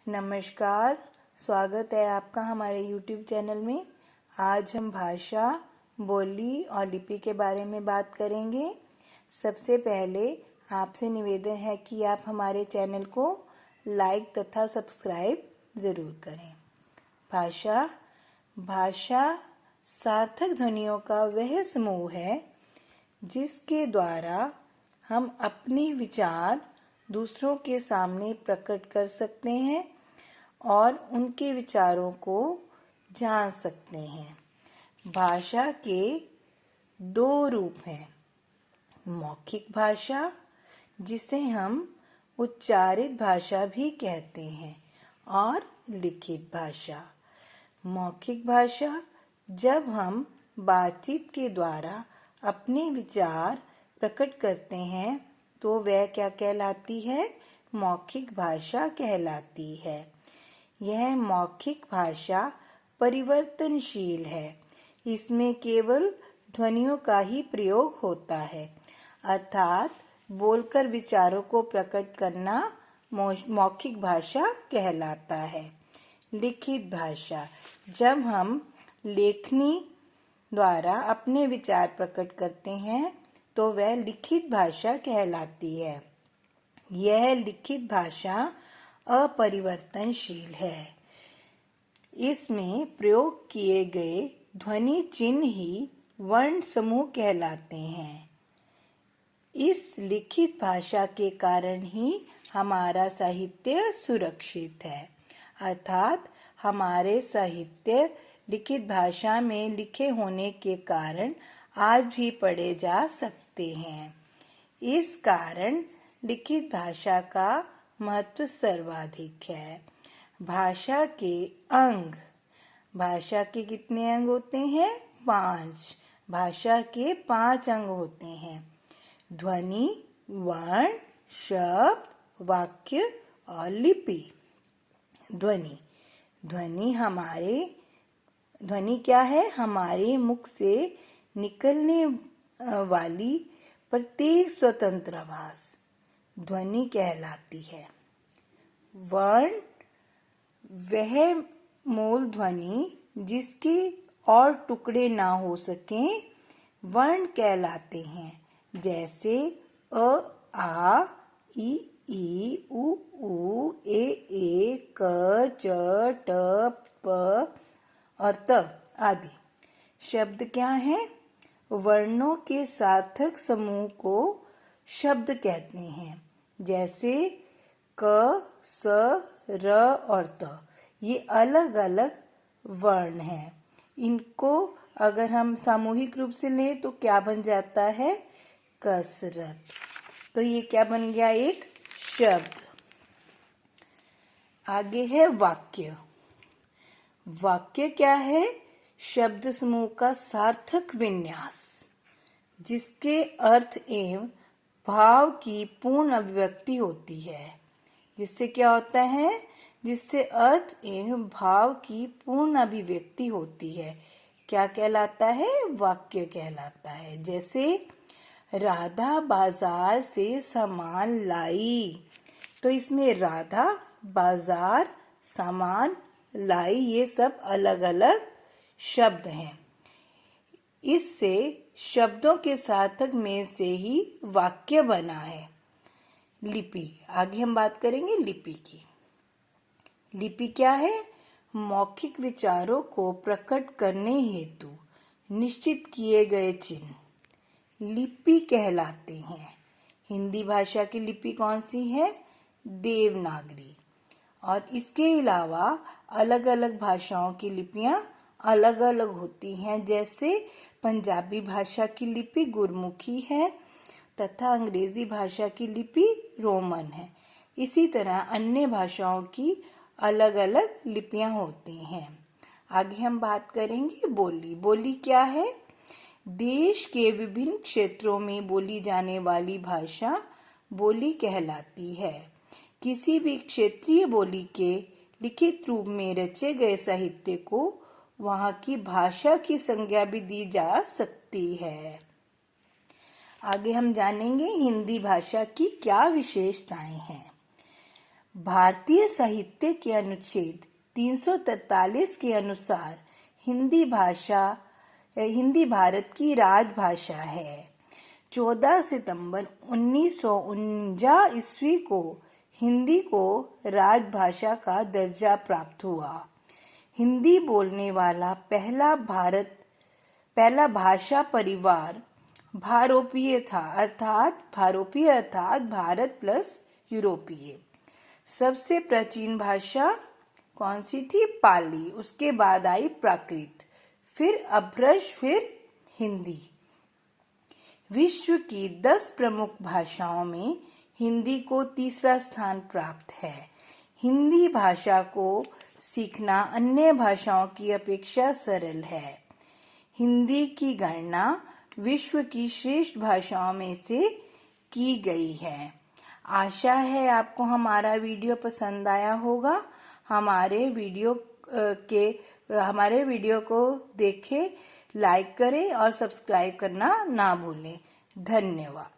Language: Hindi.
नमस्कार, स्वागत है आपका हमारे YouTube चैनल में। आज हम भाषा, बोली और लिपि के बारे में बात करेंगे। सबसे पहले आपसे निवेदन है कि आप हमारे चैनल को लाइक तथा सब्सक्राइब ज़रूर करें। भाषा सार्थक ध्वनियों का वह समूह है जिसके द्वारा हम अपने विचार दूसरों के सामने प्रकट कर सकते हैं और उनके विचारों को जान सकते हैं। भाषा के दो रूप हैं, मौखिक भाषा जिसे हम उच्चारित भाषा भी कहते हैं और लिखित भाषा। मौखिक भाषा जब हम बातचीत के द्वारा अपने विचार प्रकट करते हैं तो वह क्या कहलाती है? मौखिक भाषा कहलाती है। यह मौखिक भाषा परिवर्तनशील है। इसमें केवल ध्वनियों का ही प्रयोग होता है, अर्थात बोलकर विचारों को प्रकट करना मौखिक भाषा कहलाता है। लिखित भाषा जब हम लेखनी द्वारा अपने विचार प्रकट करते हैं तो वह लिखित भाषा कहलाती है। यह लिखित भाषा अपरिवर्तनशील है। इसमें प्रयोग किए गए ध्वनि चिन्ह ही वर्ण समूह कहलाते हैं। इस लिखित भाषा के कारण ही हमारा साहित्य सुरक्षित है, अर्थात हमारे साहित्य लिखित भाषा में लिखे होने के कारण आज भी पढ़े जा सकते हैं। इस कारण लिखित भाषा का महत्व सर्वाधिक है। भाषा के अंग, भाषा के कितने अंग होते हैं? 5। भाषा के 5 अंग होते हैं, ध्वनि, वर्ण, शब्द, वाक्य और लिपि। ध्वनि क्या है? हमारे मुख से निकलने वाली प्रत्येक स्वतंत्र आवाज ध्वनि कहलाती है। वर्ण वह मूल ध्वनि जिसके और टुकड़े ना हो सकें वर्ण कहलाते हैं, जैसे अ, आ, ई, उ, ए, क, च, ट, प और त आदि। शब्द क्या हैं? वर्णों के सार्थक समूह को शब्द कहते हैं, जैसे क, स, र और त। ये अलग अलग वर्ण हैं। इनको अगर हम सामूहिक रूप से लें तो क्या बन जाता है? कसरत। तो ये क्या बन गया? एक शब्द। आगे है वाक्य। वाक्य क्या है? शब्द समूह का सार्थक विन्यास जिसके अर्थ एवं भाव की पूर्ण अभिव्यक्ति होती है। जिससे क्या होता है? जिससे अर्थ एवं भाव की पूर्ण अभिव्यक्ति होती है। क्या कहलाता है? वाक्य कहलाता है। जैसे राधा बाजार से सामान लाई, तो इसमें राधा, बाजार, सामान, लाई ये सब अलग अलग शब्द हैं। इससे शब्दों के सार्थक में से ही वाक्य बना है। लिपि, आगे हम बात करेंगे लिपि की। लिपि क्या है? मौखिक विचारों को प्रकट करने हेतु निश्चित किए गए चिन्ह लिपि कहलाते हैं। हिंदी भाषा की लिपि कौन सी है? देवनागरी। और इसके अलावा अलग अलग भाषाओं की लिपियां अलग अलग होती हैं, जैसे पंजाबी भाषा की लिपि गुरमुखी है तथा अंग्रेजी भाषा की लिपि रोमन है। इसी तरह अन्य भाषाओं की अलग अलग लिपियां होती हैं। आगे हम बात करेंगे बोली। बोली क्या है? देश के विभिन्न क्षेत्रों में बोली जाने वाली भाषा बोली कहलाती है। किसी भी क्षेत्रीय बोली के लिखित रूप में रचे गए साहित्य को वहाँ की भाषा की संज्ञा भी दी जा सकती है। आगे हम जानेंगे हिंदी भाषा की क्या विशेषताएं हैं। भारतीय साहित्य के अनुच्छेद 343 के अनुसार हिंदी भारत की राजभाषा है। 14 सितंबर 1949 ईस्वी को हिंदी को राजभाषा का दर्जा प्राप्त हुआ। हिंदी बोलने वाला पहला भाषा परिवार भारोपीय था, अर्थात भारत प्लस यूरोपीय। सबसे प्राचीन भाषा कौन सी थी? पाली। उसके बाद आई प्राकृत, फिर अपभ्रंश, फिर हिंदी। विश्व की 10 प्रमुख भाषाओं में हिंदी को तीसरा स्थान प्राप्त है। हिंदी भाषा को सीखना अन्य भाषाओं की अपेक्षा सरल है। हिंदी की गणना विश्व की श्रेष्ठ भाषाओं में से की गई है। आशा है आपको हमारा वीडियो पसंद आया होगा। हमारे वीडियो को देखें, लाइक करें और सब्सक्राइब करना ना भूलें। धन्यवाद।